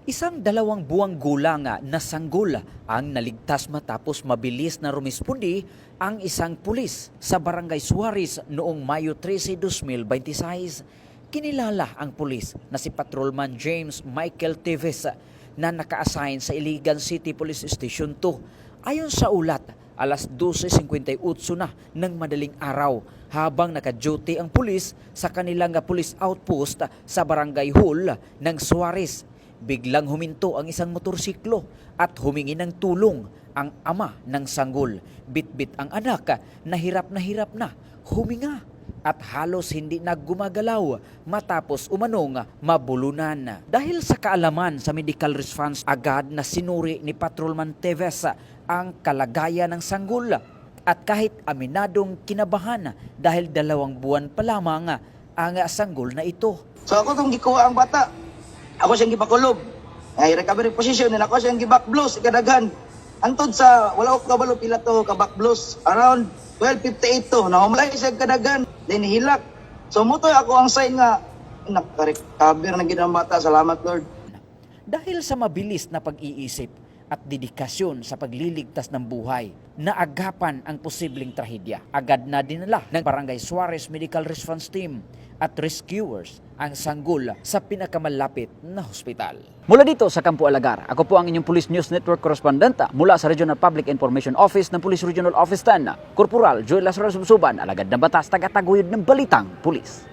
Isang 2 buwang gulang na sanggol ang naligtas matapos mabilis na rumispondi ang isang pulis sa Barangay Suarez noong Mayo 13, 2026. Kinilala ang pulis na si Patrolman James Michael Teves na naka-assign sa Iligan City Police Station 2. Ayon sa ulat, alas 12:58 na ng madaling araw habang naka-duty ang pulis sa kanilang police outpost sa Barangay Hall ng Suarez. Biglang huminto ang isang motorsiklo at humingi ng tulong ang ama ng sanggol. Bitbit ang anak na hirap na huminga at halos hindi na gumagalaw matapos umanong mabulunan. Dahil sa kaalaman sa medical response, agad na sinuri ni Patrolman Teves ang kalagayan ng sanggol at kahit aminadong kinabahan dahil 2 buwan pa lamang ang sanggol na ito. So ako itong gikuha ang bata. Ako siyang gipakulob. Ay recovery position din ako siyang gibakblos kadaghan. Antod sa wala ko kabalo pila to kabakblos around 12:58 to. Naumlay siya kadaghan then hilak. So mutoy ako ang sign nga naka-recover na gid ang bata. Salamat Lord. Dahil sa mabilis na pag-iisip at dedikasyon sa pagliligtas ng buhay, naagapan ang posibleng trahedya. Agad na dinala ng Barangay Suarez Medical Response Team at rescuers ang sanggol sa pinakamalapit na hospital. Mula dito sa Campo Alagar, ako po ang inyong Police News Network correspondent mula sa Regional Public Information Office ng Police Regional Office 10, Corporal Joel Lazaro Subsuban, alagad ng batas, taga-taguyod ng Balitang Pulis.